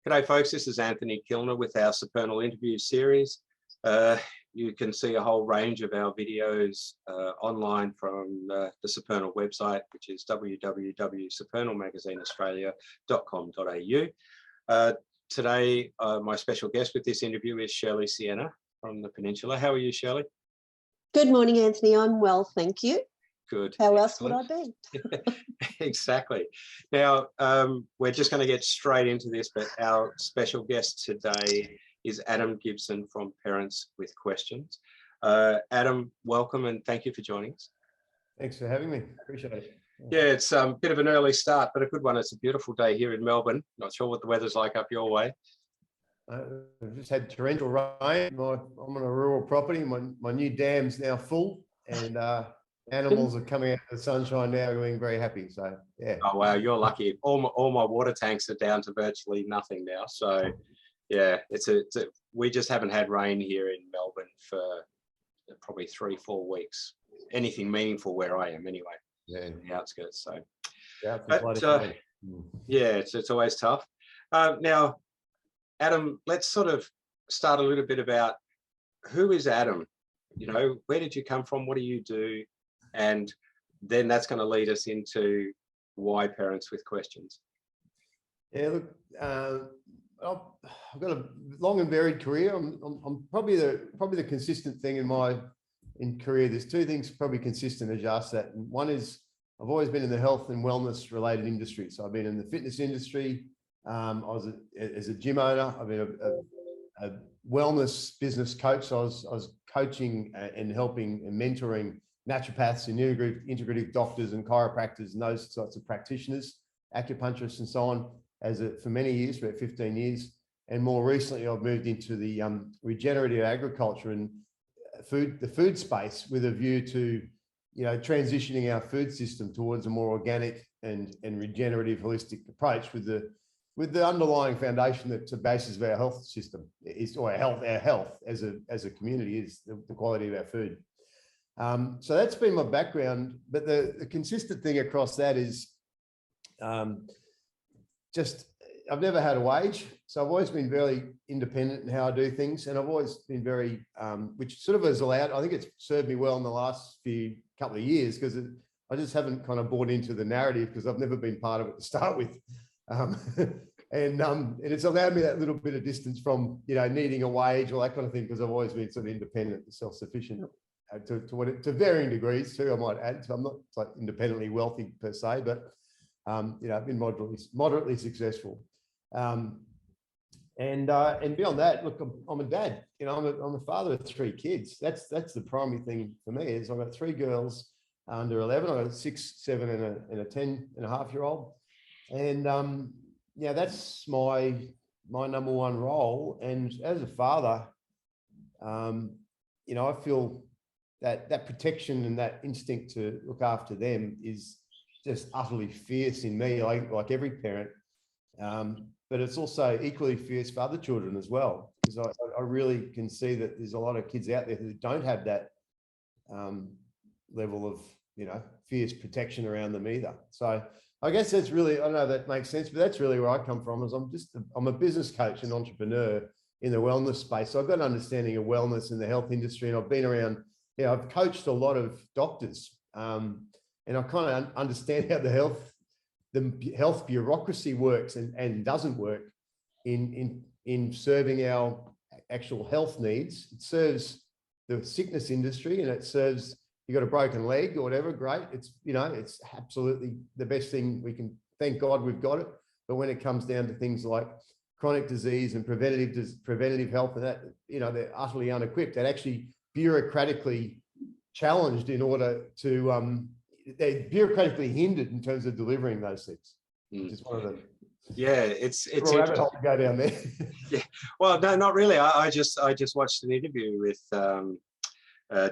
G'day folks, this is Anthony Kilner with our Supernal interview series. You can see a whole range of our videos online from the Supernal website, which is www.supernalmagazineaustralia.com.au. Today, my special guest with this interview is Shirley Sienna from the Peninsula. How are you, Shirley? Good morning, Anthony. I'm well, thank you. Good. How Excellent. else would I be? Exactly. Now, we're just going to get straight into this, but our special guest today is Adam Gibson from Parents with Questions. Adam, welcome and thank you for joining us. Thanks for having me. Appreciate it. Yeah, it's a bit of an early start, but a good one. It's a beautiful day here in Melbourne. Not sure what the weather's like up your way. I've just had torrential rain. I'm on a rural property. My new dam's now full, and animals are coming out of the sunshine now, being very happy. So yeah. Oh wow, you're lucky. All my water tanks are down to virtually nothing now. So yeah, we just haven't had rain here in Melbourne for probably 3-4 weeks. Anything meaningful where I am, anyway. Yeah, in the outskirts. So yeah, it's always tough. Now, Adam, let's sort of start a little bit about who is Adam. You know, where did you come from? What do you do? And then that's going to lead us into why Parents with Questions. Yeah, look, I've got a long and varied career. I'm probably the consistent thing in career. There's two things probably consistent as you asked that. And one is I've always been in the health and wellness related industry. So I've been in the fitness industry. I was as a gym owner. I've been a wellness business coach. So I was coaching and helping and mentoring naturopaths and integrative doctors and chiropractors and those sorts of practitioners, acupuncturists and so on for many years, about 15 years. And more recently, I've moved into the regenerative agriculture and the food space with a view to, transitioning our food system towards a more organic and regenerative holistic approach with the underlying foundation that's the basis of our health system our health as a community is the quality of our food. So that's been my background, but the consistent thing across that is I've never had a wage. So I've always been very independent in how I do things. And I've always been very, which sort of has allowed, I think it's served me well in the last couple of years because I just haven't kind of bought into the narrative because I've never been part of it to start with. And it's allowed me that little bit of distance from, needing a wage or that kind of thing, because I've always been sort of independent and self-sufficient to varying degrees too, I might add. So I'm not like independently wealthy per se, but, I've been moderately successful. And beyond that, look, I'm a dad. I'm a father of 3 kids. That's the primary thing for me is I've got 3 girls under 11. I've got a 6, 7, and a 10.5-year-old. And that's my number one role. And as a father, I feel that protection and that instinct to look after them is just utterly fierce in me, like every parent. But it's also equally fierce for other children as well, because I really can see that there's a lot of kids out there who don't have that level of, fierce protection around them either. So I guess that's really, I don't know if that makes sense, but that's really where I come from. Is I'm a business coach and entrepreneur in the wellness space. So I've got an understanding of wellness in the health industry, and I've been around, I've coached a lot of doctors, and I kind of understand how the health bureaucracy works and doesn't work in serving our actual health needs. It serves the sickness industry, and it serves, you got a broken leg or whatever, great. It's, it's absolutely the best thing we can, thank God we've got it. But when it comes down to things like chronic disease and preventative health and that, they're utterly unequipped. They're actually bureaucratically challenged in order to, they're bureaucratically hindered in terms of delivering those things. Which is one of them. Yeah, it's rabbit hole to go down there. Yeah, well, no, not really. I just watched an interview with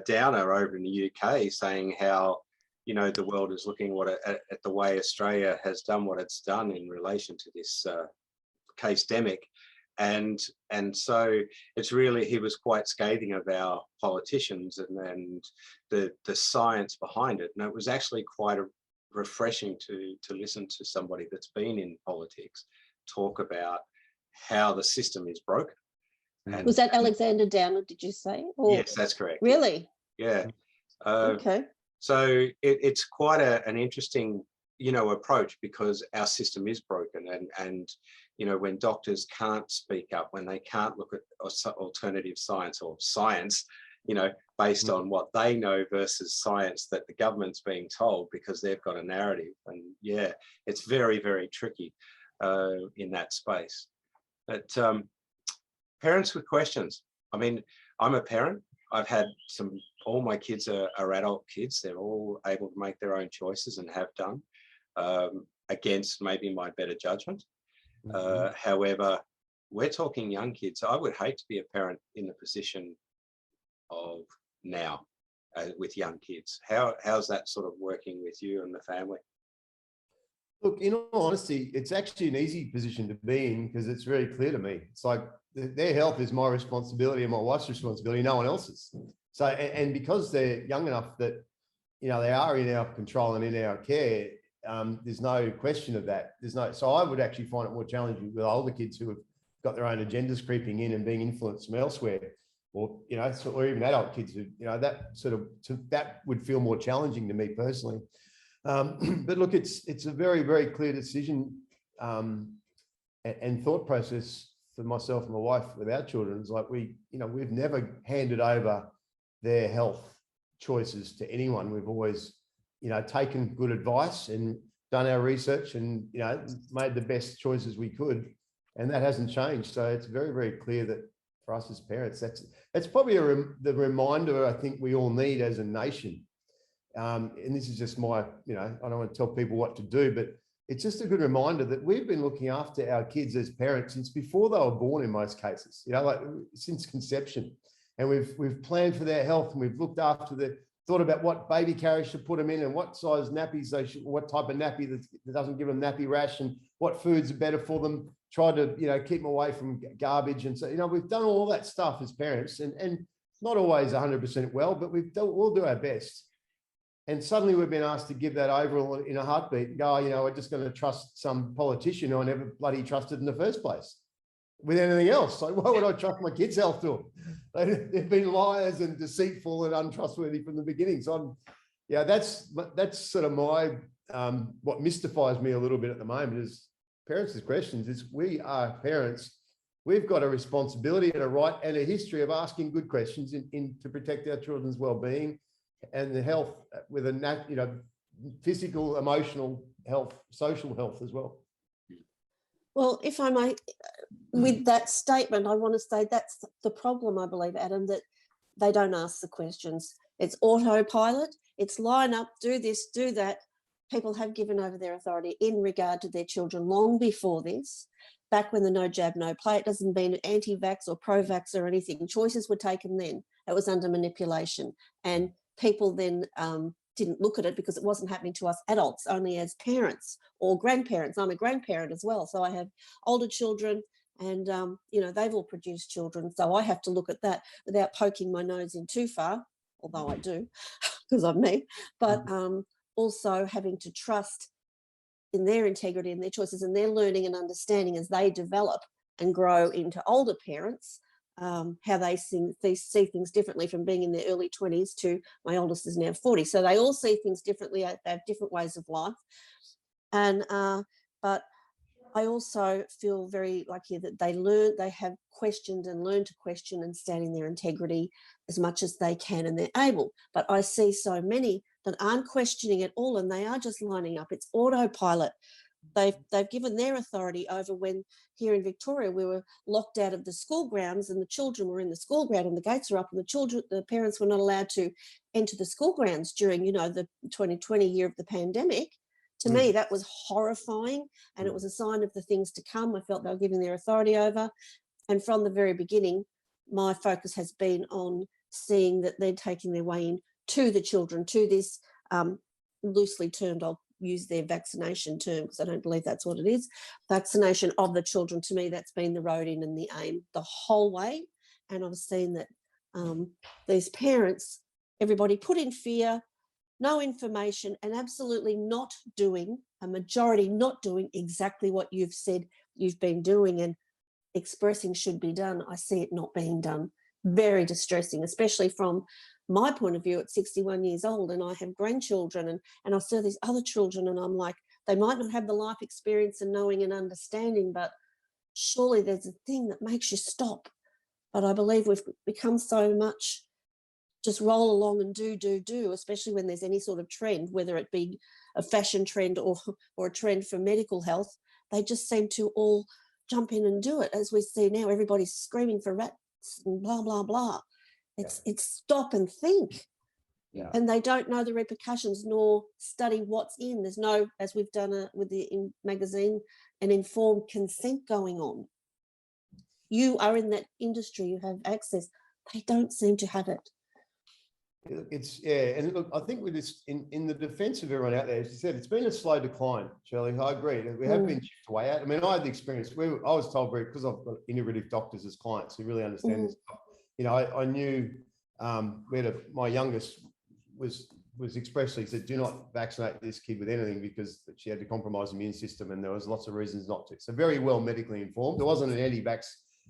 Downer over in the UK saying how the world is looking at the way Australia has done what it's done in relation to this case-demic. And so it's really, he was quite scathing of our politicians and the science behind it. And it was actually quite refreshing to listen to somebody that's been in politics talk about how the system is broken. And, Was that Alexander Downer, did you say? Or, yes, that's correct. really? Yeah. Okay. So it's quite an interesting, approach, because our system is broken, and when doctors can't speak up, when they can't look at alternative science or science, based on what they know versus science that the government's being told, because they've got a narrative. And yeah, it's very, very tricky in that space. But parents with questions. I mean, I'm a parent. I've had all my kids are adult kids. They're all able to make their own choices and have done, against maybe my better judgment. However, we're talking young kids. I would hate to be a parent in the position of now with young kids. How's that sort of working with you and the family? Look, in all honesty, it's actually an easy position to be in, because it's very clear to me. It's like their health is my responsibility and my wife's responsibility, no one else's. So, and because they're young enough that, they are in our control and in our care, there's no question of that. So I would actually find it more challenging with older kids who have got their own agendas creeping in and being influenced from elsewhere, or, or even adult kids who, that would feel more challenging to me personally. But look, it's a very, very clear decision and thought process for myself and my wife with our children. It's like we've never handed over their health choices to anyone. We've always, taken good advice and done our research and, made the best choices we could. And that hasn't changed. So it's very, very clear that for us as parents, that's probably the reminder I think we all need as a nation. And this is just my, I don't want to tell people what to do, but it's just a good reminder that we've been looking after our kids as parents since before they were born in most cases, like since conception. And we've planned for their health, and we've looked after thought about what baby carriage to put them in and what size nappies they should, what type of nappy that doesn't give them nappy rash, and what foods are better for them, try to, keep them away from garbage. And so, we've done all that stuff as parents, and not always 100% well, but we'll do our best. And suddenly we've been asked to give that over in a heartbeat and go, we're just going to trust some politician who I never bloody trusted in the first place with anything else. Like, why would I trust my kids' health to them? They've been liars and deceitful and untrustworthy from the beginning. So that's sort of my, what mystifies me a little bit at the moment is parents with questions. We are parents. We've got a responsibility and a right and a history of asking good questions to protect our children's well-being and the health with physical, emotional health, social health as well. Well, if I may, with that statement, I want to say that's the problem, I believe, Adam, that they don't ask the questions. It's autopilot. It's line up, do this, do that. People have given over their authority in regard to their children long before this. Back when the no jab, no play, it doesn't mean anti-vax or pro-vax or anything. Choices were taken then. It was under manipulation. And people then didn't look at it because it wasn't happening to us adults, only as parents or grandparents. I'm a grandparent as well. So I have older children and, they've all produced children. So I have to look at that without poking my nose in too far, although I do because I'm me, but also having to trust in their integrity and their choices and their learning and understanding as they develop and grow into older parents, how they see things differently from being in their early 20s to my oldest is now 40. So they all see things differently. They have different ways of life. And but I also feel very lucky that they have questioned and learned to question and stand in their integrity as much as they can and they're able. But I see so many that aren't questioning at all and they are just lining up. It's autopilot. They've given their authority over when here in Victoria we were locked out of the school grounds and the children were in the school ground and the gates were up and the parents were not allowed to enter the school grounds during, the 2020 year of the pandemic. To me, that was horrifying and it was a sign of the things to come. I felt they were giving their authority over. And from the very beginning, my focus has been on seeing that they're taking their way in to the children, to this loosely termed, I'll use their vaccination term because I don't believe that's what it is, vaccination of the children. To me, that's been the road in and the aim the whole way. And I've seen that these parents, everybody put in fear, no information, and absolutely not doing, a majority not doing exactly what you've said you've been doing. And expressing should be done, I see it not being done. Very distressing, especially from my point of view at 61 years old, and I have grandchildren, and I see these other children, and I'm like, they might not have the life experience and knowing and understanding, but surely there's a thing that makes you stop. But I believe we've become so much just roll along and do, especially when there's any sort of trend, whether it be a fashion trend or a trend for medical health. They just seem to all jump in and do it. As we see now, everybody's screaming for rats and blah, blah, blah. It's stop and think. Yeah. And they don't know the repercussions nor study what's in. There's no, as we've done with the magazine, an informed consent going on. You are in that industry, you have access. They don't seem to have it. It's, yeah, and look, I think with this, in the defense of everyone out there, as you said, it's been a slow decline, Shirley. I agree. We have been chipped away at. I mean, I had the experience where I was told, because I've got innovative doctors as clients who really understand this stuff. You know, I knew my youngest was expressly said, do not vaccinate this kid with anything because she had to compromise the immune system, and there was lots of reasons not to. So very well medically informed. There wasn't an anti-vax.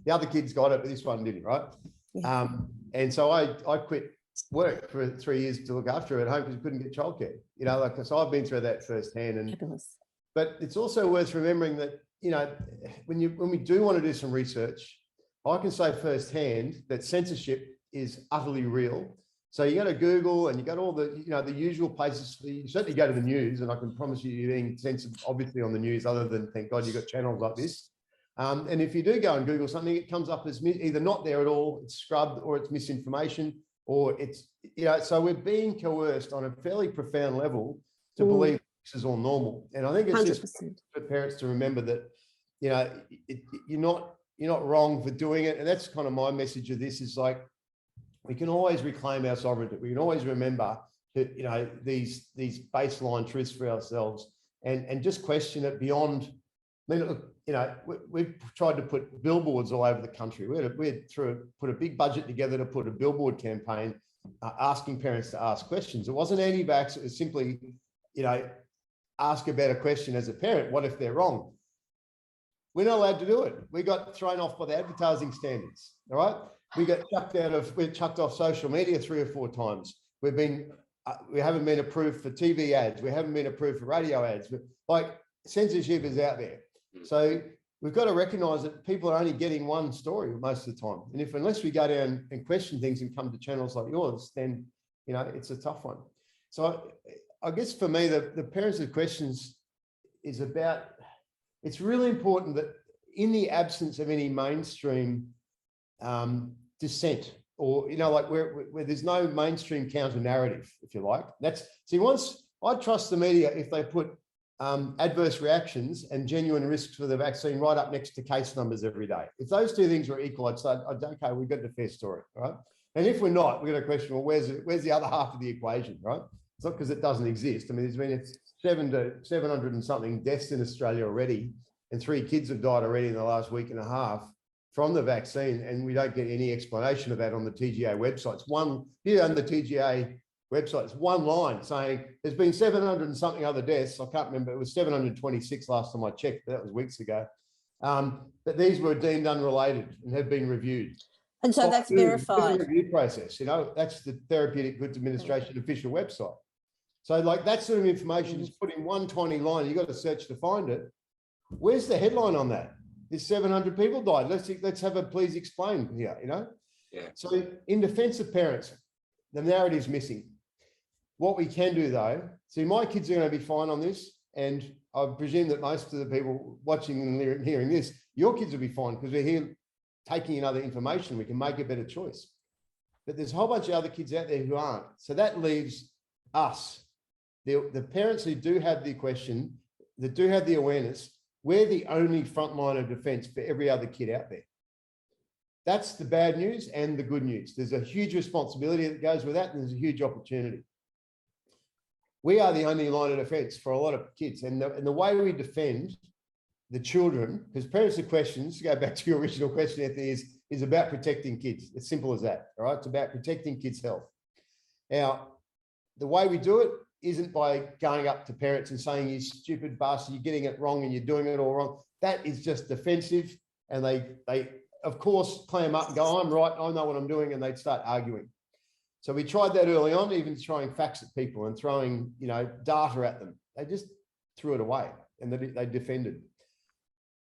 The other kids got it, but this one didn't, right? Yeah. And so I quit work for 3 years to look after her at home because we couldn't get childcare. You know, like, so I've been through that firsthand. And Fabulous. but it's also worth remembering that, you know, when we do want to do some research, I can say firsthand that censorship is utterly real. So you go to Google and you got all the, you know, the usual places. You certainly go to the news, and I can promise you're being censored obviously on the news, other than thank God you've got channels like this. And if you do go and Google something, it comes up as either not there at all, it's scrubbed, or it's misinformation, or it's, you know, so we're being coerced on a fairly profound level to believe this is all normal. And I think it's 100%. Just for parents to remember that, you know, you're not wrong for doing it. And that's kind of my message of this, is like, we can always reclaim our sovereignty. We can always remember that, you know, these baseline truths for ourselves, and just question it beyond. I mean, look, you know, we've tried to put billboards all over the country. We had put a big budget together to put a billboard campaign asking parents to ask questions. It wasn't anti-vax. It was simply, you know, ask a better question as a parent. What if they're wrong? We're not allowed to do it. We got thrown off by the advertising standards. All right. We're chucked off social media 3 or 4 times. We haven't been approved for TV ads. We haven't been approved for radio ads. Like, censorship is out there. So we've got to recognize that people are only getting one story most of the time. And unless we go down and question things and come to channels like yours, then, you know, it's a tough one. So I guess for me, the parents of questions is about, it's really important that in the absence of any mainstream dissent, or, you know, like where there's no mainstream counter narrative, if you like. I trust the media if they put adverse reactions and genuine risks for the vaccine right up next to case numbers every day. If those two things were equal, I'd say, okay, we've got a fair story, right? And if we're not, we're going to question, well, where's the other half of the equation, right? It's not because it doesn't exist. I mean, there's been 700 and something deaths in Australia already, and 3 kids have died already in the last week and a half from the vaccine, and we don't get any explanation of that on the TGA website. On the TGA website, it's one line saying there's been 700 and something other deaths. I can't remember. It was 726 last time I checked, but that was weeks ago. But these were deemed unrelated and have been reviewed. And so that's verified. The review process, you know, that's the Therapeutic Goods Administration official website. So like that sort of information is put in one tiny line. You've got to search to find it. Where's the headline on that? There's 700 people died. Let's have a please explain here, you know? Yeah. So in defense of parents, the narrative's missing. What we can do though, see, my kids are going to be fine on this, and I presume that most of the people watching and hearing this, your kids will be fine because we're here taking in other information. We can make a better choice. But there's a whole bunch of other kids out there who aren't. So that leaves us, the parents who do have the question, that do have the awareness. We're the only front line of defense for every other kid out there. That's the bad news and the good news. There's a huge responsibility that goes with that, and there's a huge opportunity. We are the only line of defense for a lot of kids. And the way we defend the children, because parents of questions, to go back to your original question, Anthony, is about protecting kids. It's simple as that, all right? It's about protecting kids' health. Now, the way we do it isn't by going up to parents and saying, you stupid bastard, you're getting it wrong and you're doing it all wrong. That is just defensive. and they of course clam up and go, I'm right, I know what I'm doing, and they'd start arguing. So we tried that early on, even throwing facts at people and throwing, you know, data at them. They just threw it away, and they defended.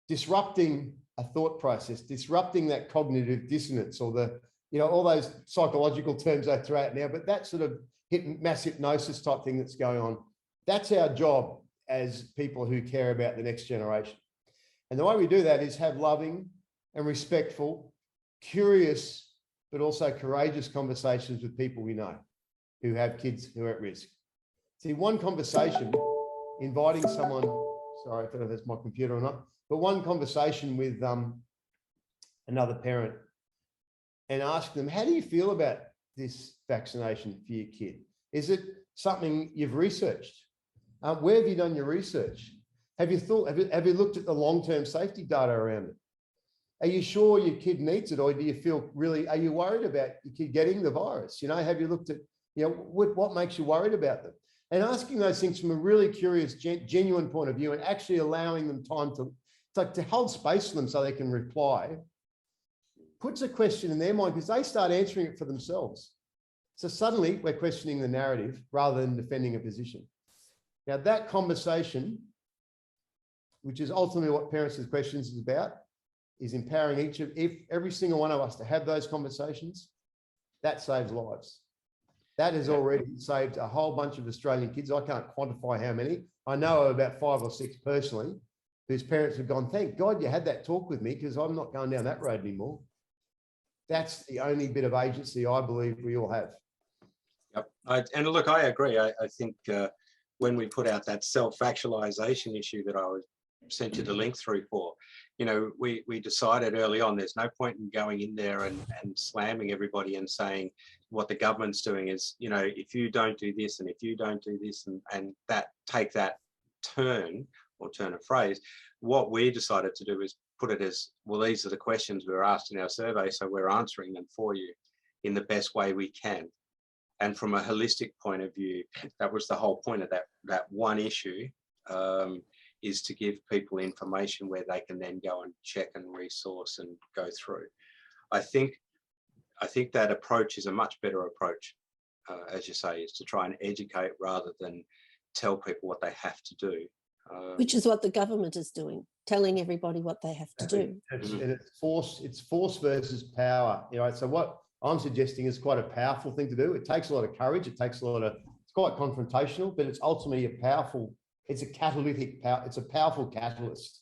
Disrupting a thought process, disrupting that cognitive dissonance, or the, you know, all those psychological terms I throw out now, but that sort of mass hypnosis type thing that's going on. That's our job as people who care about the next generation. And the way we do that is have loving and respectful, curious, but also courageous conversations with people we know who have kids who are at risk. See, one conversation, inviting someone, sorry, I don't know if that's my computer or not, but one conversation with another parent and ask them, how do you feel about this vaccination for your kid? Is it something you've researched? Where have you done your research? Have you looked at the long-term safety data around it? Are you sure your kid needs it, or do you feel really, are you worried about your kid getting the virus? You know, have you looked at, you know, what makes you worried about them? And asking those things from a really curious, genuine point of view, and actually allowing them time to hold space for them so they can reply, puts a question in their mind, because they start answering it for themselves. So suddenly we're questioning the narrative rather than defending a position. Now that conversation, which is ultimately what Parents with Questions is about, is empowering every single one of us to have those conversations. That saves lives. That has already saved a whole bunch of Australian kids. I can't quantify how many. I know of about 5 or 6 personally, whose parents have gone, thank God you had that talk with me, because I'm not going down that road anymore. That's the only bit of agency I believe we all have. Yep. And look, I agree. I think when we put out that self-actualization issue that I was sent you the link through for, you know, we decided early on there's no point in going in there and slamming everybody and saying what the government's doing is, you know, if you don't do this and if you don't do this and that take that turn or turn of phrase, what we decided to do is put it as, well, these are the questions we were asked in our survey, so we're answering them for you in the best way we can. And from a holistic point of view, that was the whole point of that one issue, is to give people information where they can then go and check and resource and go through. I think that approach is a much better approach, as you say, is to try and educate rather than tell people what they have to do. Which is what the government is doing, telling everybody what they have to do. And it's force versus power. You know, so what I'm suggesting is quite a powerful thing to do. It takes a lot of courage. It takes a lot of, it's quite confrontational, but it's ultimately a powerful, it's a catalytic power. It's a powerful catalyst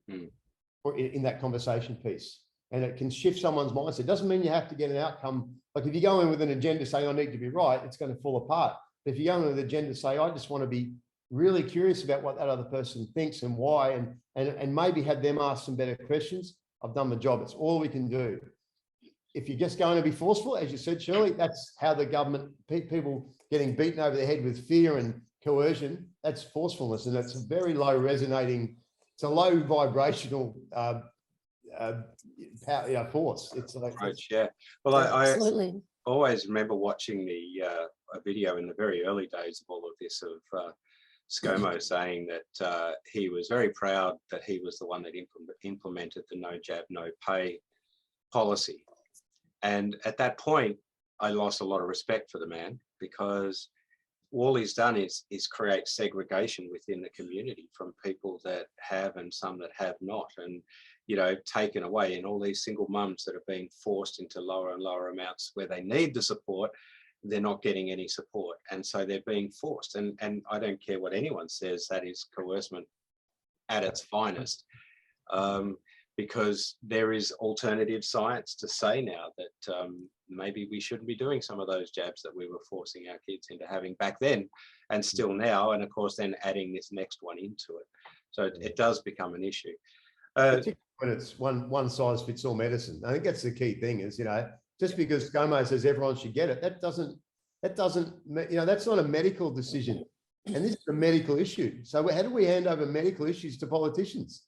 in that conversation piece. And it can shift someone's mindset. It doesn't mean you have to get an outcome. Like if you go in with an agenda saying, I need to be right, it's going to fall apart. But if you go in with an agenda say, I just want to be really curious about what that other person thinks and why, and maybe have them ask some better questions, I've done the job. It's all we can do. If you're just going to be forceful, as you said, Shirley, that's how the government, people getting beaten over the head with fear and coercion, that's forcefulness. And it's a very low resonating, it's a low vibrational force. It's like, right, yeah. Well, I Absolutely. always remember watching a video in the very early days of all of this of ScoMo saying that he was very proud that he was the one that implemented the no jab, no pay policy. And at that point, I lost a lot of respect for the man, because all he's done is create segregation within the community from people that have and some that have not, and, you know, taken away, and all these single mums that are being forced into lower and lower amounts where they need the support, they're not getting any support. And so they're being forced. And I don't care what anyone says, that is coercion at its finest. Because there is alternative science to say now that maybe we shouldn't be doing some of those jabs that we were forcing our kids into having back then and still now, and of course then adding this next one into it. So it does become an issue. Particularly when it's one size fits all medicine. I think that's the key thing is, you know, just because ScoMo says everyone should get it, that doesn't, you know, that's not a medical decision. And this is a medical issue. So how do we hand over medical issues to politicians?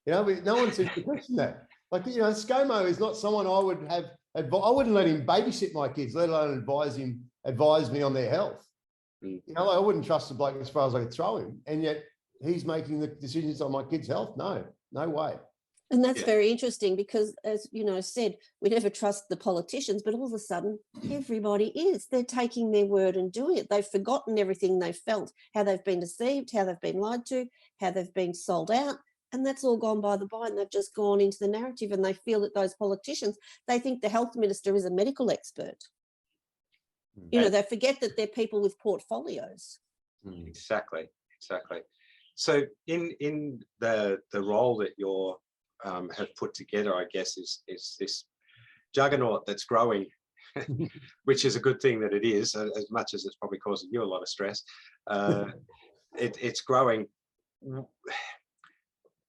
You know, no one seems to question that. Like, you know, ScoMo is not someone I would have, I wouldn't let him babysit my kids, let alone advise me on their health. You know, I wouldn't trust the bloke as far as I could throw him. And yet he's making the decisions on my kids' health. No way. And that's Yeah. very interesting because, as you know, said, we never trust the politicians, but all of a sudden, everybody is. They're taking their word and doing it. They've forgotten everything they felt, how they've been deceived, how they've been lied to, how they've been sold out. And that's all gone by the by, and they've just gone into the narrative, and they feel that those politicians, they think the health minister is a medical expert. You know, they forget that they're people with portfolios. Exactly. So in the role that you're have put together, I guess, is this juggernaut that's growing, which is a good thing that it is, as much as it's probably causing you a lot of stress. It's growing.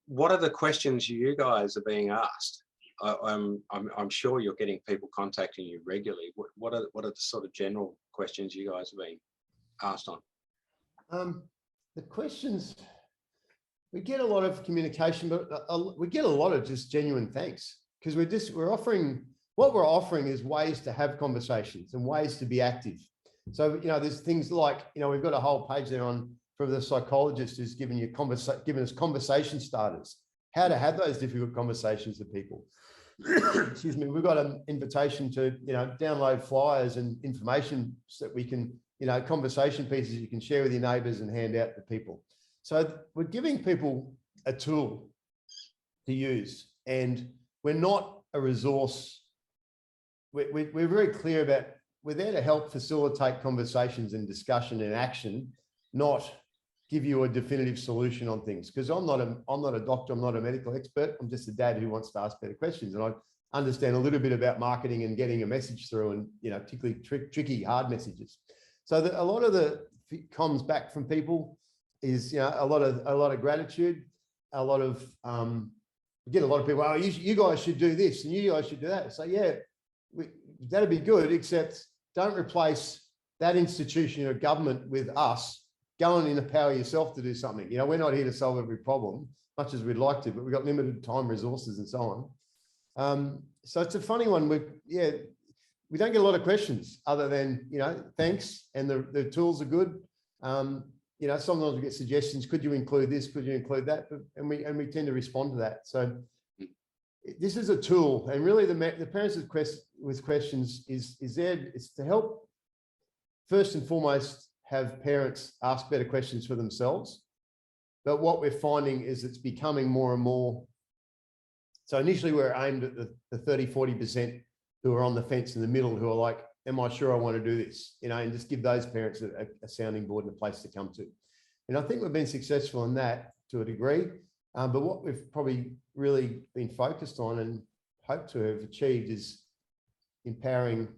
What are the questions you guys are being asked? I'm sure you're getting people contacting you regularly. What are the sort of general questions you guys are being asked on? The questions, we get a lot of communication, but we get a lot of just genuine thanks, because we're offering, what we're offering is ways to have conversations and ways to be active. So, you know, there's things like, you know, we've got a whole page there on from the psychologist who's given us conversation starters, how to have those difficult conversations with people. Excuse me. We've got an invitation to, you know, download flyers and information so that we can, you know, conversation pieces you can share with your neighbors and hand out to people. So we're giving people a tool to use, and we're not a resource. We're very clear about, we're there to help facilitate conversations and discussion and action, not give you a definitive solution on things. Because I'm not a doctor, I'm not a medical expert. I'm just a dad who wants to ask better questions, and I understand a little bit about marketing and getting a message through, and, you know, particularly tricky, hard messages. So a lot of the comms back from people is, you know, a lot of gratitude, a lot of we get a lot of people, oh, you guys should do this and you guys should do that. So yeah, that'd be good, except don't replace that institution or government with us. Go and empower yourself to do something. You know, we're not here to solve every problem, much as we'd like to, but we've got limited time, resources, and so on. So it's a funny one. We don't get a lot of questions other than, you know, thanks, and the tools are good. You know, sometimes we get suggestions. Could you include this? Could you include that? And we tend to respond to that. So this is a tool, and really the parents with questions is there. It's to help, first and foremost, have parents ask better questions for themselves. But what we're finding is it's becoming more and more. So initially we're aimed at the 30–40% who are on the fence in the middle, who are like, am I sure I want to do this? You know, and just give those parents a sounding board and a place to come to. And I think we've been successful in that to a degree. But what we've probably really been focused on and hope to have achieved is empowering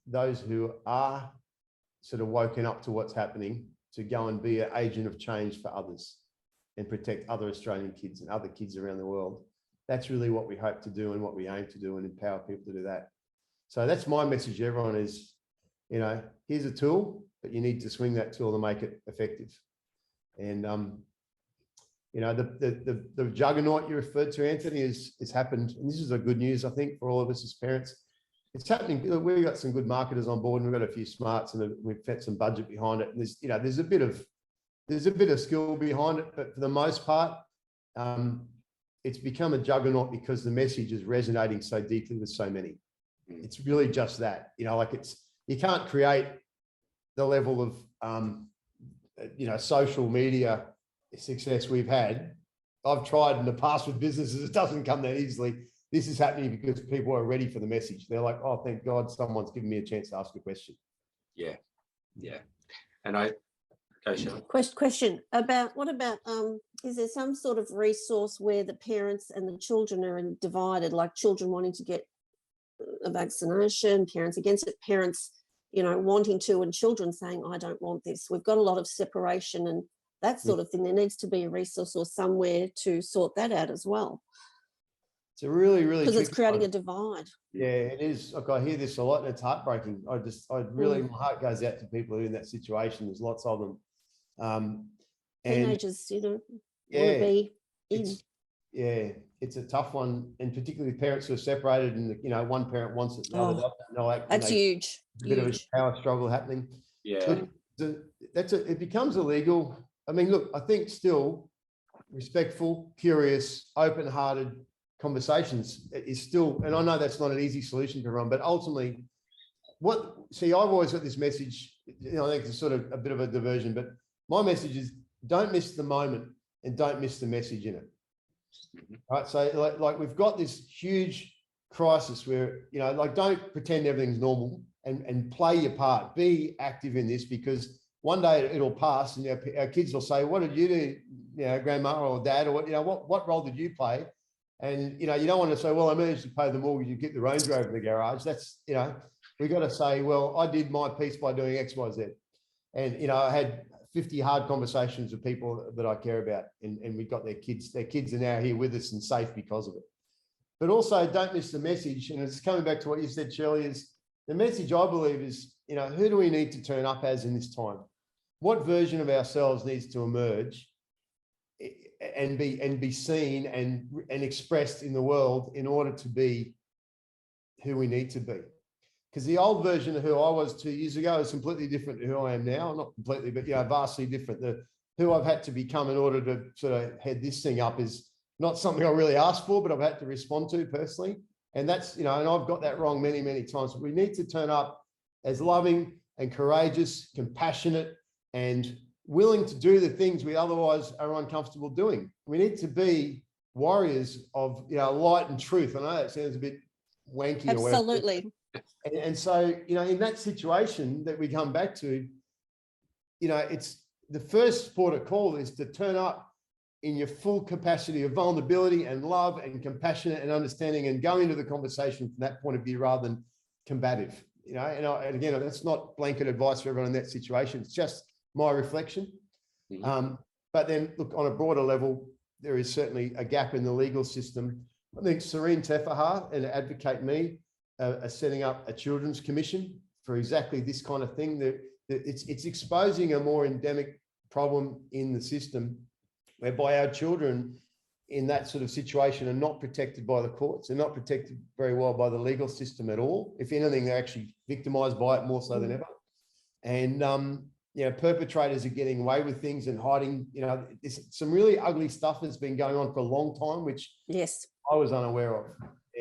those who are sort of woken up to what's happening to go and be an agent of change for others and protect other Australian kids and other kids around the world. That's really what we hope to do and what we aim to do, and empower people to do that. So that's my message to everyone is, you know, here's a tool, but you need to swing that tool to make it effective. And, you know, the juggernaut you referred to, Anthony, is happened. And this is a good news, I think, for all of us as parents. It's happening. We've got some good marketers on board, and we've got a few smarts, and we've got some budget behind it. And there's, you know, there's a bit of skill behind it, but for the most part, it's become a juggernaut because the message is resonating so deeply with so many. It's really just that, you know, like you can't create the level of, you know, social media success we've had. I've tried in the past with businesses, it doesn't come that easily. This is happening because people are ready for the message. They're like, oh, thank God someone's given me a chance to ask a question. Yeah. And I question about, what about, is there some sort of resource where the parents and the children are divided, like children wanting to get a vaccination, parents against it, parents, you know, wanting to, and children saying, I don't want this? We've got a lot of separation and that sort of thing. There needs to be a resource or somewhere to sort that out as well. It's a really because it's creating a divide. Yeah, it is. Like, I hear this a lot, and it's heartbreaking. My heart goes out to people who are in that situation. There's lots of them. Teenagers, you know, want to be in. It's a tough one, and particularly parents who are separated, and you know, one parent wants it, the other doesn't. No, that's huge. A bit of a power struggle happening. Yeah, it becomes illegal. I mean, look, I think still respectful, curious, open-hearted conversations is still, and I know that's not an easy solution to run, but ultimately, I've always got this message, I think it's sort of a bit of a diversion, but my message is don't miss the moment and don't miss the message in it. Right. So like we've got this huge crisis where, don't pretend everything's normal and play your part, be active in this, because one day it'll pass and our kids will say, what did you do, grandma or dad, or what role did you play? And, you don't want to say, well, I managed to pay the mortgage and get the Range Rover in the garage. That's, we've got to say, well, I did my piece by doing X, Y, Z. And, I had 50 hard conversations with people that I care about, and we got their kids are now here with us and safe because of it. But also don't miss the message. And it's coming back to what you said, Shirley, is the message I believe is, who do we need to turn up as in this time? What version of ourselves needs to emerge and be seen and expressed in the world in order to be who we need to be? Because the old version of who I was 2 years ago is completely different to who I am now. Not completely, but vastly different. Who I've had to become in order to sort of head this thing up is not something I really asked for, but I've had to respond to personally. And that's, and I've got that wrong many, many times. But we need to turn up as loving and courageous, compassionate, and willing to do the things we otherwise are uncomfortable doing. We need to be warriors of, light and truth. I know that sounds a bit wanky. Absolutely. And so, in that situation that we come back to, it's the first port of call is to turn up in your full capacity of vulnerability and love and compassionate and understanding, and go into the conversation from that point of view rather than combative. And again, that's not blanket advice for everyone in that situation. It's just my reflection. But then, look, on a broader level, there is certainly a gap in the legal system. I think Serene Tefahar and Advocate Me are setting up a children's commission for exactly this kind of thing. That it's exposing a more endemic problem in the system, whereby our children in that sort of situation are not protected by the courts. They're not protected very well by the legal system at all. If anything, they're actually victimized by it more so than ever. And perpetrators are getting away with things and hiding. There's some really ugly stuff that's been going on for a long time, which yes, I was unaware of.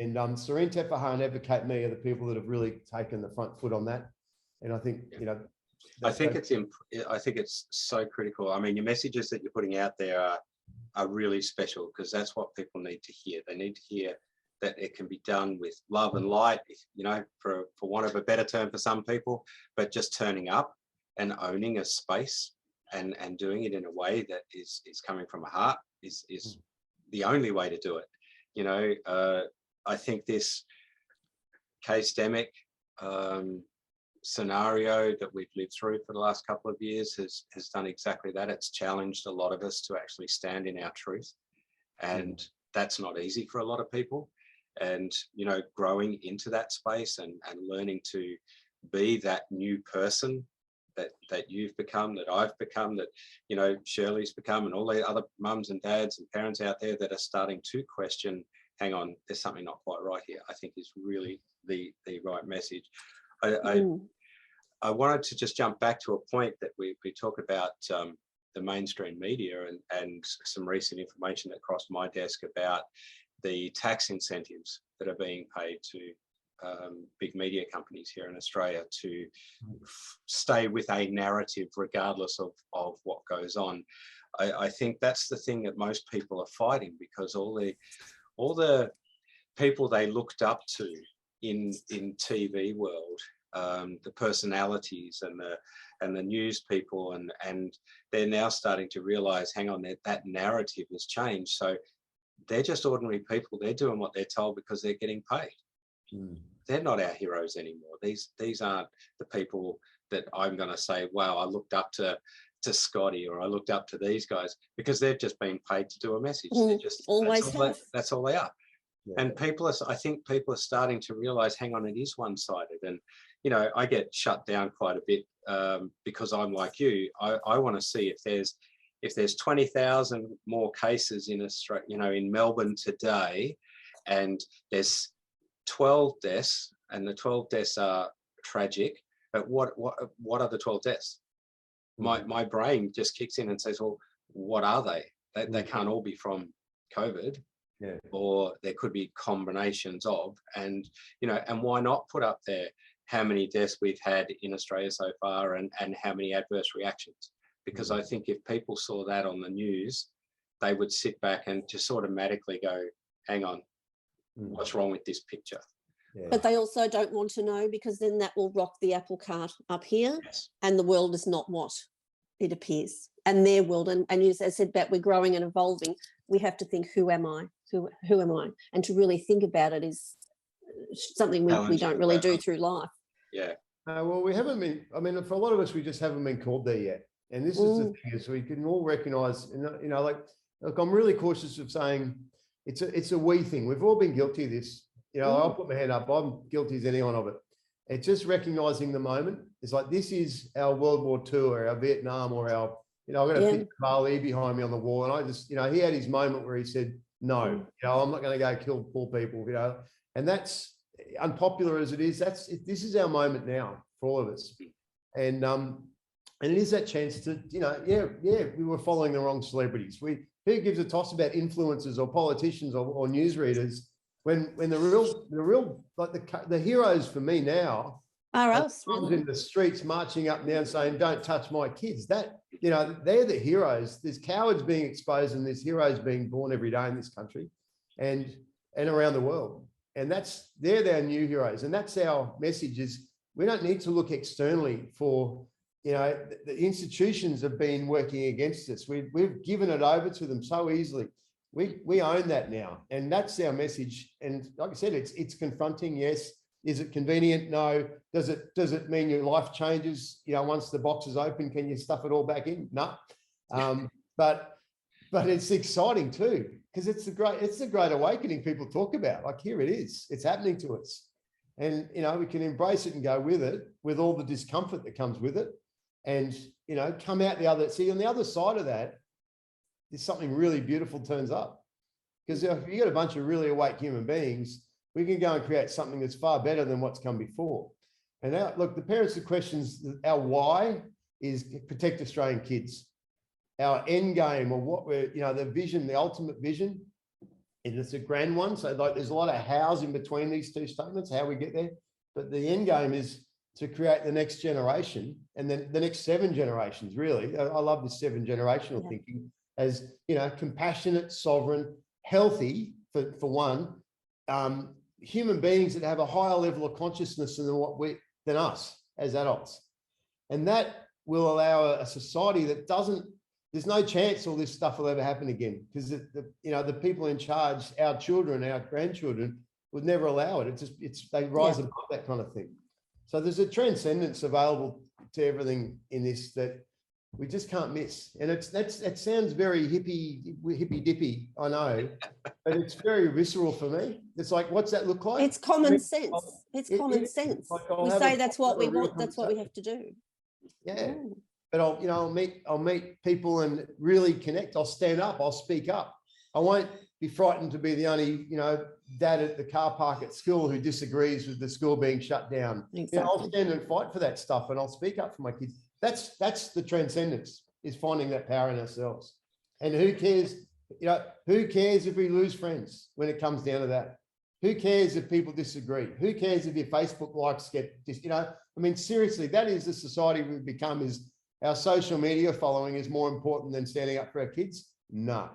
And Serene Tefahar and Advocate Me are the people that have really taken the front foot on that. And I think, I think it's so critical. I mean, your messages that you're putting out there are really special, because that's what people need to hear. They need to hear that it can be done with love and light, for want of a better term for some people, but just turning up and owning a space and doing it in a way that is coming from a heart is the only way to do it. I think this case-demic scenario that we've lived through for the last couple of years has done exactly that. It's challenged a lot of us to actually stand in our truth, and that's not easy for a lot of people. And growing into that space and learning to be that new person that you've become, that I've become, that Shirley's become, and all the other mums and dads and parents out there that are starting to question, hang on, there's something not quite right here, I think is really the right message. I wanted to just jump back to a point that we talk about the mainstream media and some recent information that crossed my desk about the tax incentives that are being paid to big media companies here in Australia to stay with a narrative regardless of what goes on. I think that's the thing that most people are fighting, because all the people they looked up to in TV world, the personalities and the news people, and they're now starting to realize, hang on, that narrative has changed. So they're just ordinary people. They're doing what they're told because they're getting paid. They're not our heroes anymore. These aren't the people that I'm going to say, wow, I looked up to Scotty, or I looked up to these guys, because they've just been paid to do a message. They're just that's all they are. Yeah. And I think people are starting to realize, hang on, it is one-sided. And I get shut down quite a bit because I'm like you. I want to see if there's 20,000 more cases in Australia, in Melbourne today, and there's 12 deaths, and the 12 deaths are tragic, but what are the 12 deaths? My brain just kicks in and says, well, what are they? They can't all be from COVID. or there could be combinations of, and and why not put up there how many deaths we've had in Australia so far, and how many adverse reactions? Because I think if people saw that on the news, they would sit back and just automatically go, hang on, what's wrong with this picture? But they also don't want to know, because then that will rock the apple cart up here, Yes. and the world is not what it appears. And their world, and as I said, that we're growing and evolving, we have to think, who am I? Who am I? And to really think about it is something we don't really do through life. Yeah. Well, we haven't been, I mean, for a lot of us, we just haven't been called there yet. And this is the thing, is we can all recognize, like, look, I'm really cautious of saying it's a we thing. We've all been guilty of this. I'll put my hand up. I'm guilty as anyone of it. It's just recognizing the moment. It's like, this is our World War II or our Vietnam or our, I've got a picture of Ali behind me on the wall. And I just, he had his moment where he said, no, I'm not going to go kill poor people, and that's unpopular as it is. This is our moment now for all of us. And it is that chance to, we were following the wrong celebrities. Who gives a toss about influencers or politicians or newsreaders when the real like the heroes for me now are us, in the streets marching up and down saying, don't touch my kids. That, they're the heroes. There's cowards being exposed and there's heroes being born every day in this country and around the world. And they're our new heroes. And that's our message, is we don't need to look externally for, the institutions have been working against us. We've given it over to them so easily. We own that now. And that's our message. And like I said, it's confronting, yes. Is it convenient? No. Does it mean your life changes? Once the box is open, can you stuff it all back in? No. But it's exciting too, because it's the great awakening people talk about. Like, here it is. It's happening to us. And, we can embrace it and go with it, with all the discomfort that comes with it. And, come out on the other side of that, there's something really beautiful turns up. Because if you get a bunch of really awake human beings, we can go and create something that's far better than what's come before. And now, look, the parents of questions, our why is protect Australian kids. Our end game, or what we're, the vision, the ultimate vision, and it's a grand one. So like, there's a lot of hows in between these two statements, how we get there. But the end game is to create the next generation, and then the next 7 generations, really. I love this 7 generational thinking, as, compassionate, sovereign, healthy, for one, human beings that have a higher level of consciousness than us as adults. And that will allow a society that there's no chance all this stuff will ever happen again, because the people in charge, our children, our grandchildren, would never allow it. They rise above that kind of thing. So there's a transcendence available to everything in this that we just can't miss. And that sounds very hippy dippy, I know, but it's very visceral for me. It's like, what's that look like? It's common sense. It's common sense. Like, we say that's what we want. That's what we have to do. Yeah. But I'll meet people and really connect. I'll stand up. I'll speak up. I won't be frightened to be the only, dad at the car park at school who disagrees with the school being shut down. Exactly. I'll stand and fight for that stuff, and I'll speak up for my kids. That's the transcendence, is finding that power in ourselves. And who cares? Who cares if we lose friends when it comes down to that? Who cares if people disagree? Who cares if your Facebook likes get, seriously, that is the society we've become. Is our social media following is more important than standing up for our kids? No,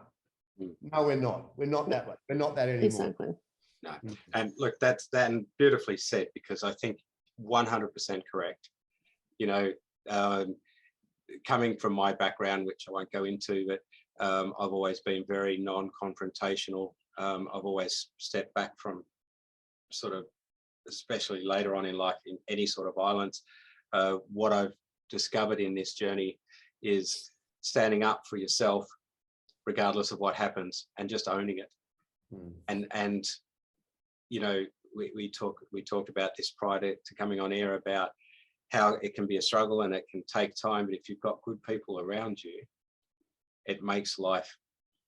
we're not. We're not that way. We're not that anymore. Exactly. No. And look, that's then beautifully said, because I think 100% correct. Coming from my background, which I won't go into, but I've always been very non-confrontational. I've always stepped back from sort of, especially later on in life, in any sort of violence. What I've discovered in this journey is standing up for yourself, regardless of what happens, and just owning it. And we talked about this prior to coming on air, about how it can be a struggle and it can take time, but if you've got good people around you, it makes life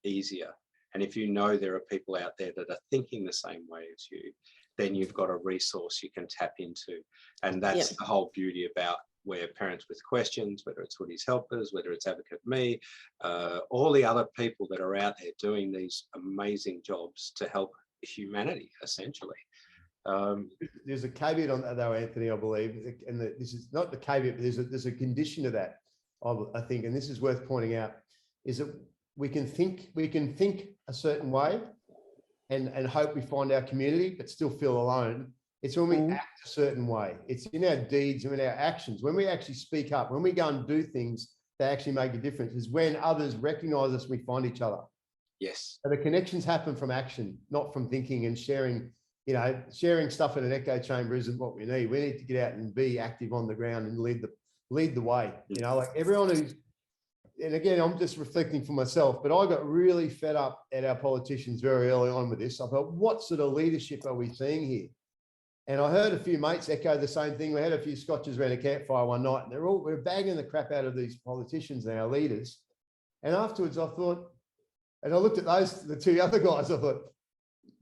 easier. And if you know there are people out there that are thinking the same way as you, then you've got a resource you can tap into. And that's the whole beauty about where parents with questions, whether it's Woody's helpers, whether it's Advocate Me, all the other people that are out there doing these amazing jobs to help humanity, essentially. There's a caveat on that though, Anthony, I believe, and this is not the caveat, but there's a condition to that, I think, and this is worth pointing out, is that we can think a certain way and hope we find our community, but still feel alone. It's when we act a certain way. It's in our deeds and in our actions. When we actually speak up, when we go and do things that actually make a difference, is when others recognize us, we find each other. Yes. So the connections happen from action, not from thinking and sharing. You know, sharing stuff in an echo chamber isn't what we need. We need to get out and be active on the ground and lead the way. You know, like everyone who's, and again, I'm just reflecting for myself, but I got really fed up at our politicians very early on with this. I thought, what sort of leadership are we seeing here? And I heard a few mates echo the same thing. We had a few scotches around a campfire one night, and we're bagging the crap out of these politicians and our leaders. And afterwards I thought, and I looked at the two other guys, I thought,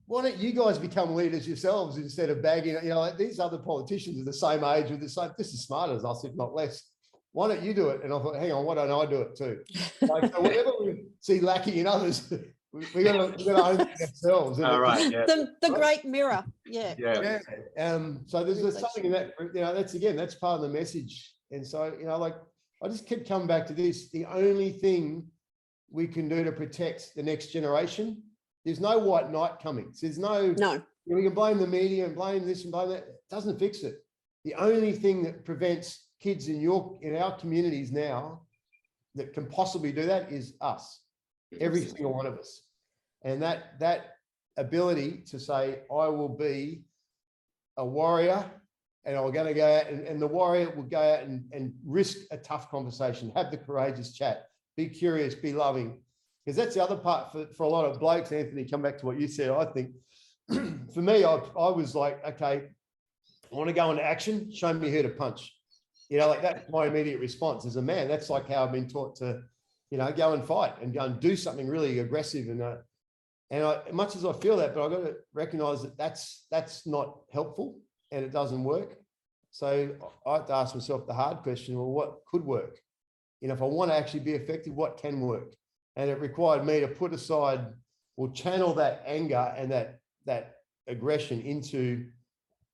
why don't you guys become leaders yourselves instead of bagging, you know, like these other politicians are the same age with the same, just as smart as us, if not less. Why don't you do it? And I thought, hang on, why don't I do it too? Like, so whatever we see lacking in others, we got to own it ourselves. All right. Yeah. The great mirror. Yeah. Yeah. So there's something in that, you know, that's part of the message. And so, you know, like I just kept coming back to this. The only thing we can do to protect the next generation, there's no white knight coming. So there's no. We can blame the media and blame this and blame that. It doesn't fix it. The only thing that prevents kids in our communities now that can possibly do that is us, every single one of us. And that ability to say, I will be a warrior and I'm going to go out and the warrior will go out and risk a tough conversation, have the courageous chat, be curious, be loving. Because that's the other part for a lot of blokes, Anthony, come back to what you said, I think. For me, I was like, okay, I want to go into action, show me who to punch. You know, like that's my immediate response as a man. That's like how I've been taught to, you know, go and fight and go and do something really aggressive. And much as I feel that, but I've got to recognize that that's not helpful and it doesn't work. So I have to ask myself the hard question, well, what could work? You know, if I want to actually be effective, what can work? And it required me to put aside, or channel that anger and that aggression into,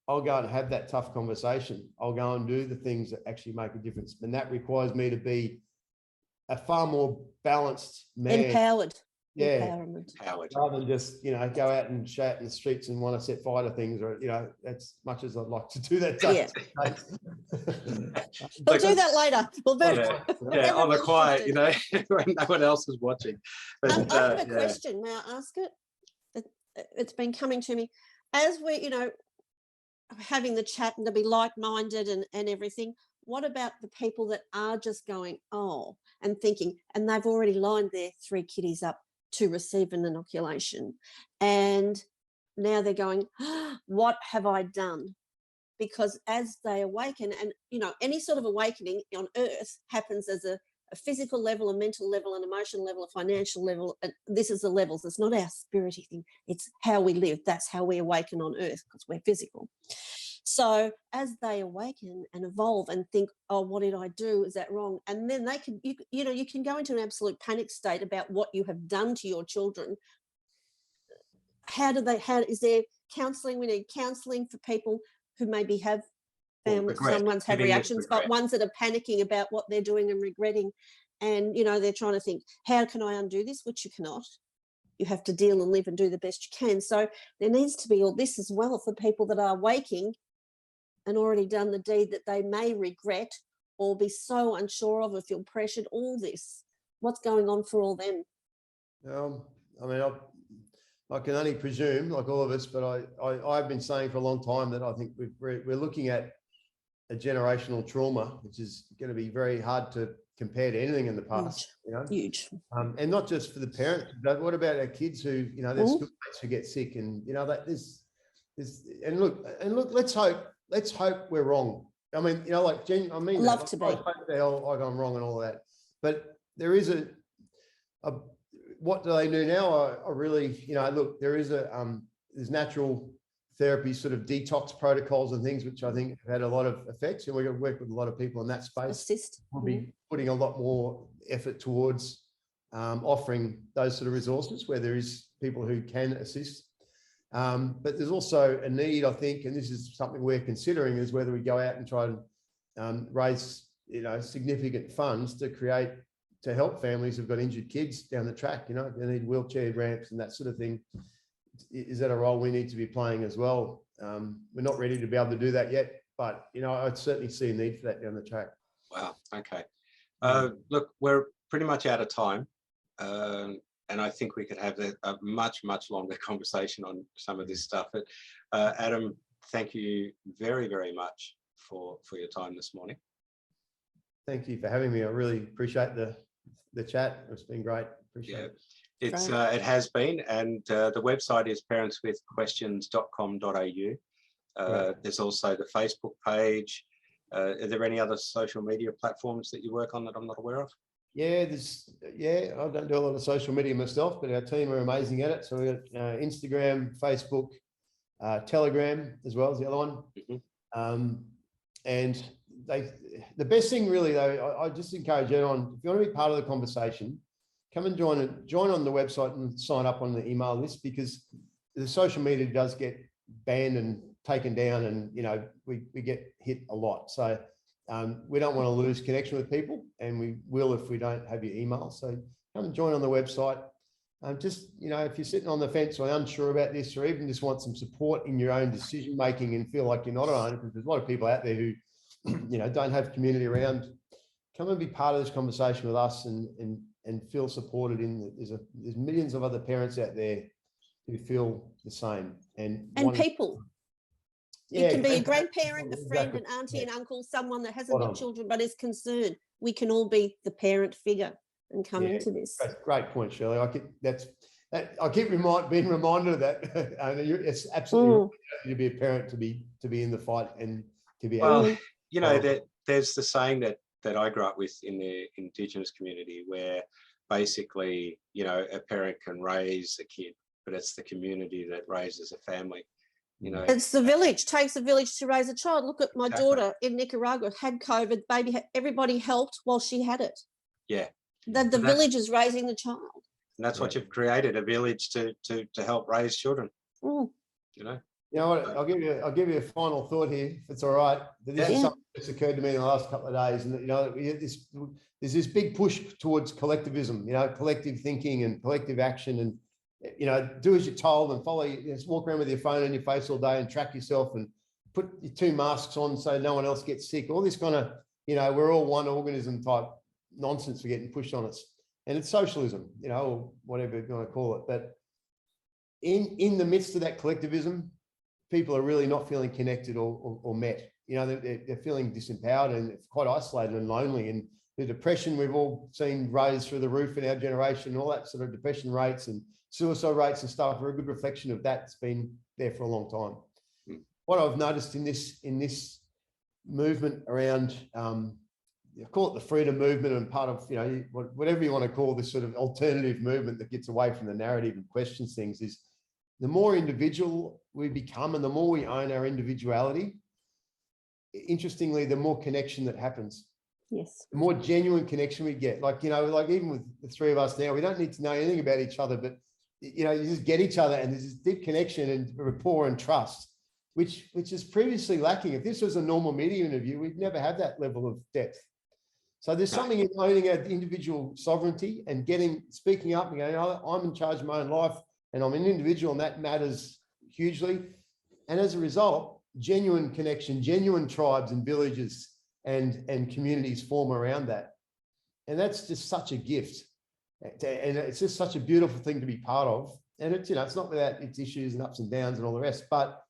I'll go and have that tough conversation. I'll go and do the things that actually make a difference. And that requires me to be a far more balanced man. Empowered. Yeah. Empowerment. Rather than just, you know, go out and shout in the streets and want to set fire to things, or, you know, that's much as I'd like to do that. Yeah. We'll do that later. On the quiet, you know, when no one else is watching. But, I have a question. May I ask it? It's been coming to me. As we, you know, having the chat and to be like-minded and everything, what about the people that are just going, oh, and thinking, and they've already lined their 3 kiddies up to receive an inoculation, and now they're going, oh, what have I done? Because as they awaken, and, you know, any sort of awakening on earth happens as a physical level, a mental level, an emotional level, a financial level. And this is the levels. It's not our spirity thing. It's how we live. That's how we awaken on earth, because we're physical. So as they awaken and evolve and think, oh, what did I do? Is that wrong? And then they can, you know, you can go into an absolute panic state about what you have done to your children. How is there counselling? We need counselling for people who maybe have some ones have reactions, but ones that are panicking about what they're doing and regretting. And, you know, they're trying to think, how can I undo this? Which you cannot. You have to deal and live and do the best you can. So there needs to be all this as well for people that are waking and already done the deed that they may regret or be so unsure of or feel pressured. All this, what's going on for all them? I mean, I can only presume, like all of us, but I've been saying for a long time that I think we're looking at a generational trauma, which is going to be very hard to compare to anything in the past. Huge. You know, huge. And not just for the parents, but what about our kids who, you know, there's schoolmates who get sick, and you know that this and look, let's hope we're wrong. I mean, you know, like I mean, love to be. I hope like I'm wrong and all that, but there is a what do they do now? I really, you know, look, there's natural therapy sort of detox protocols and things, which I think have had a lot of effects. And we're going to work with a lot of people in that space. Assist. We'll be putting a lot more effort towards offering those sort of resources where there is people who can assist. But there's also a need, I think, and this is something we're considering, is whether we go out and try and raise, significant funds to help families who've got injured kids down the track. They need wheelchair ramps and that sort of thing. Is that a role we need to be playing as well? We're not ready to be able to do that yet, but I'd certainly see a need for that down the track. Wow. Okay. Look, we're pretty much out of time, and I think we could have a much longer conversation on some of this stuff. But Adam, thank you very, very much for your time this morning. Thank you for having me. I really appreciate the chat. It's been great. Appreciate it. It has been, and the website is parentswithquestions.com.au. There's also the Facebook page. Are there any other social media platforms that you work on that I'm not aware of? I don't do a lot of social media myself, but our team are amazing at it. So we've got Instagram, Facebook, Telegram as well as the other one. And the best thing really, though, I just encourage everyone, if you want to be part of the conversation, come and join on the website and sign up on the email list, because the social media does get banned and taken down, and we get hit a lot. So we don't want to lose connection with people, and we will if we don't have your email. So come and join on the website. Just if you're sitting on the fence or unsure about this, or even just want some support in your own decision making and feel like you're not alone, because there's a lot of people out there who don't have community around, come and be part of this conversation with us and feel supported. There's millions of other parents out there who feel the same, and people. You can be a grandparent, a friend, an auntie, an uncle, someone that hasn't got children but is concerned. We can all be the parent figure and come into this. Great point, Shirley. I keep being reminded of that. It's absolutely right. You be a parent to be in the fight and to be. Well, there's the saying that I grew up with in the Indigenous community, where basically, a parent can raise a kid, but it's the community that raises a family. It's the village. Takes a village to raise a child. Look at my daughter in Nicaragua, had COVID, everybody helped while she had it. Yeah. The village is raising the child. And that's what you've created, a village to help raise children. Mm. You know what? I'll give you a final thought here, if it's all right. This is something that's occurred to me in the last couple of days, and there's this big push towards collectivism, collective thinking and collective action, and do as you're told and follow. Just walk around with your phone in your face all day and track yourself and put your 2 masks on so no one else gets sick. All this kind of we're all one organism type nonsense we're getting pushed on us, and it's socialism, or whatever you want to call it. But in the midst of that collectivism, people are really not feeling connected or met. They're feeling disempowered and quite isolated and lonely. And the depression we've all seen raise through the roof in our generation, all that sort of depression rates and suicide rates and stuff are a good reflection of that. It's been there for a long time. What I've noticed in this movement around, call it the freedom movement, and part of, whatever you want to call this sort of alternative movement that gets away from the narrative and questions things, is the more individual we become and the more we own our individuality, interestingly, the more connection that happens. Yes. The more genuine connection we get. Like even with the 3 of us now, we don't need to know anything about each other, but you just get each other, and there's this deep connection and rapport and trust, which is previously lacking. If this was a normal media interview, we'd never have that level of depth. So there's something in owning our individual sovereignty and speaking up and going, I'm in charge of my own life and I'm an individual, and that matters hugely. And as a result, genuine connection, genuine tribes and villages and communities form around that. And that's just such a gift. And it's just such a beautiful thing to be part of. And it's, it's not without its issues and ups and downs and all the rest, but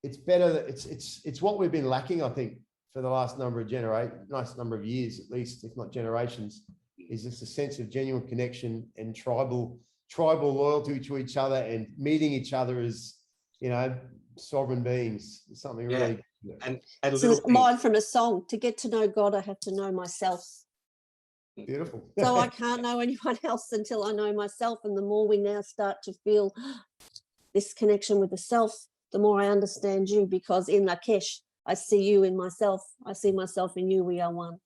it's better. It's what we've been lacking, I think, for the last number of years, at least, if not generations, is just a sense of genuine connection and tribal loyalty to each other and meeting each other as, sovereign beings. It's something really. And it's a line from a song: to get to know God, I have to know myself. Beautiful. So I can't know anyone else until I know myself. And the more we now start to feel this connection with the self, the more I understand you, because in Rakesh, I see you in myself. I see myself in you. We are one.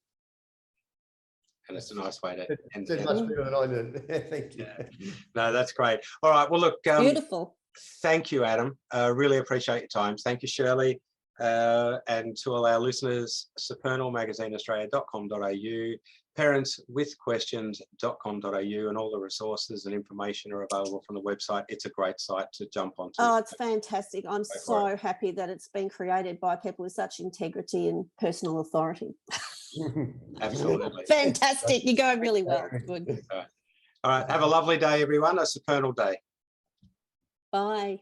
And it's a nice way to end Said it. much better than I did. Thank you. No, that's great. All right. Well, look, Beautiful. thank you, Adam. Really appreciate your time. Thank you, Shirley. And to all our listeners, Supernal Magazine Australia.com.au, parentswithquestions.com.au, and all the resources and information are available from the website. It's a great site to jump onto. Oh, it's fantastic. I'm so happy that it's been created by people with such integrity and personal authority. Absolutely. Fantastic. You're going really well. Good. All right. Have a lovely day, everyone. A supernal day. Bye.